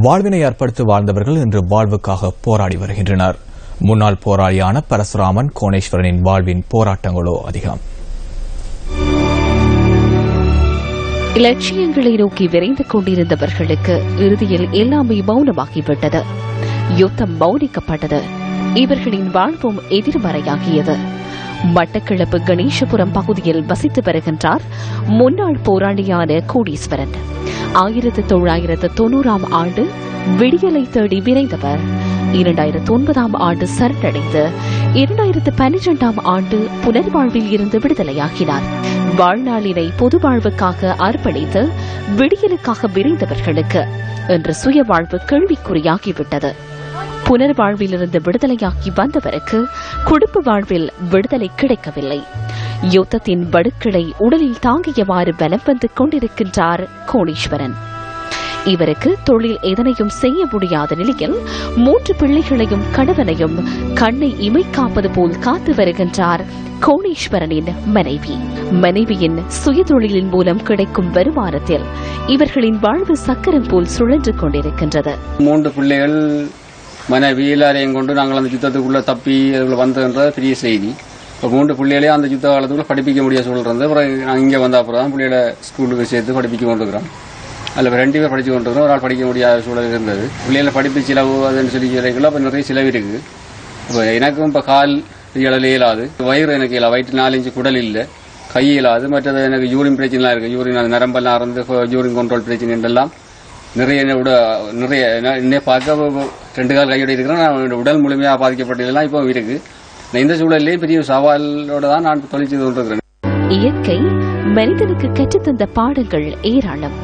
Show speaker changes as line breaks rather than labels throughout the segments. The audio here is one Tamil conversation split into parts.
வாழ்வினை அர்ப்பணித்து வாழ்ந்தவர்கள் இன்று வாழ்வுக்காக போராடி வருகின்றனர். முன்னாள் போராளியான பரசுராமன் கோணேஸ்வரனின் வாழ்வின் போராட்டங்களோ அதிகம்.
இலட்சியங்களை நோக்கி விரைந்து கொண்டிருந்தவர்களுக்கு இறுதியில் எல்லாமே மௌனமாகிவிட்டது. யுத்தம் மௌனிக்கப்பட்டது. இவர்களின் வாழ்வும் எதிர்மறையாகியது. மட்டக்களப்பு கணேசபுரம் பகுதியில் வசித்து வருகின்றார் முன்னாள் போராளியான கோடீஸ்வரன். 1990 ஆண்டு விடியலை தேடி விரைந்தவர் 2009 ஆண்டு சரணடைந்து 2012 ஆண்டு புனர்வாழ்வில் இருந்து விடுதலையாகினார். வாழ்நாளினை பொது வாழ்வுக்காக அர்ப்பணித்து விடியலுக்காக விரைந்தவர்களுக்கு இன்று சுய வாழ்வு கேள்விக்குறியாகிவிட்டது. புனர்வாழ்விலிருந்து விடுதலையாகி வந்தவருக்கு குடும்ப வாழ்வில் விடுதலை கிடைக்கவில்லை. யுத்தத்தின் வடுக்களை உடலில் தாங்கியவாறு பலம் வந்து கொண்டிருக்கின்றார் கோணேஸ்வரன். இவருக்கு தொழில் எதனையும் செய்ய முடியாத நிலையில் 3 பிள்ளைகளையும் கணவனையும் கண்ணை இமைக்காப்பது போல் காத்து வருகின்றார் கோணேஸ்வரனின் மனைவி. மனைவியின் சுயதொழிலின் மூலம் கிடைக்கும் வருமானத்தில் இவர்களின் வாழ்வு சக்கரம் போல் சுழன்று கொண்டிருக்கின்றது.
3 பிள்ளைகள் மனைவி எல்லாரையும் கொண்டு நாங்கள் அந்த யுத்தத்துக்குள்ள தப்பி வந்ததுன்ற பெரிய செய்தி. இப்போ 3 பிள்ளைகளையும் அந்த யுத்த காலத்துக்குள்ள படிப்பிக்க முடியாது சொல்றது. அப்புறம் நாங்கள் இங்கே வந்த அப்புறம் தான் பிள்ளைகளை ஸ்கூலுக்கு சேர்த்து படிப்பிக்க கொண்டிருக்கிறோம். அதில் 2 பேர் படித்து கொண்டிருக்கிறோம். ஒரு ஆள் படிக்க முடியாத சூழல் இருந்தது. பிள்ளைகளை படிப்பு செலவு அதுன்னு சொல்லி அப்போ நிறைய செலவு இருக்குது. இப்போ எனக்கும் இப்போ கால் இயலாது, இயலாது, வயிறு எனக்கு இயலாது, வயிற்று 4 இன்ச்சு குடல் இல்லை, கை இயலாது. மற்றது எனக்கு யூரின் பிரச்சனைலாம் இருக்குது. யூரின் நரம்பெல்லாம் அறந்து யூரின் கண்ட்ரோல் பிரச்சனை எல்லாம் நிறைய என்னை பார்க்க 2 கால் கையோடு இருக்கிறேன். உடல் முழுமையாக பாதிக்கப்பட்டதெல்லாம் இப்போ இருக்கு. இந்த சூழலையும் பெரிய சவாலோட தான் நான் தொழில் செய்து கொண்டிருக்கிறேன்.
இயற்கை மனிதனுக்கு கற்றுத்தந்த பாடங்கள் ஏராளம்.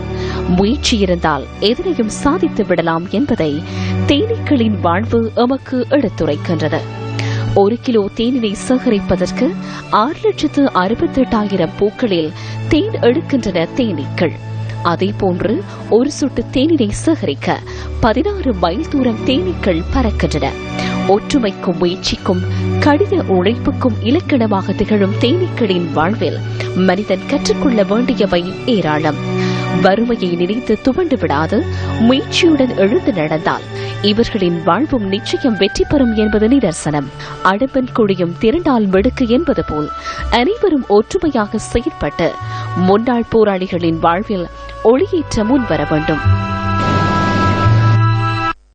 முயற்சி இருந்தால் எதனையும் சாதித்து விடலாம் என்பதை தேனீக்களின் வாழ்வு எமக்கு எடுத்துரைக்கின்றது. 1 கிலோ தேனினை சேகரிப்பதற்கு 6,68,000 பூக்களில் தேன் எடுக்கின்றன தேனீக்கள். அதேபோன்று ஒரு சொட்டு தேனினை சேகரிக்க 16 மைல் தூரம் தேனீக்கள் பறக்கின்றன. ஒற்றுமைக்கும் முயற்சிக்கும் கடின உழைப்புக்கும் இலக்கணமாக திகழும் தேனீக்களின் வாழ்வில் மனிதன் கற்றுக்கொள்ள வேண்டியவை ஏராளம். வறுமையை நினைத்து துவண்டு விடாது முயற்சியுடன் எழுந்து நடந்தால் இவர்களின் வாழ்வும் நிச்சயம் வெற்றி பெறும் என்பது நிதர்சனம். அடுப்பன் கொடியும் திரண்டால் மெடுக்கு என்பது போல் அனைவரும் ஒற்றுமையாக செயற்பட்டு முன்னாள் போராளிகளின் வாழ்வில் ஒளியேற்ற முன்வர வேண்டும்.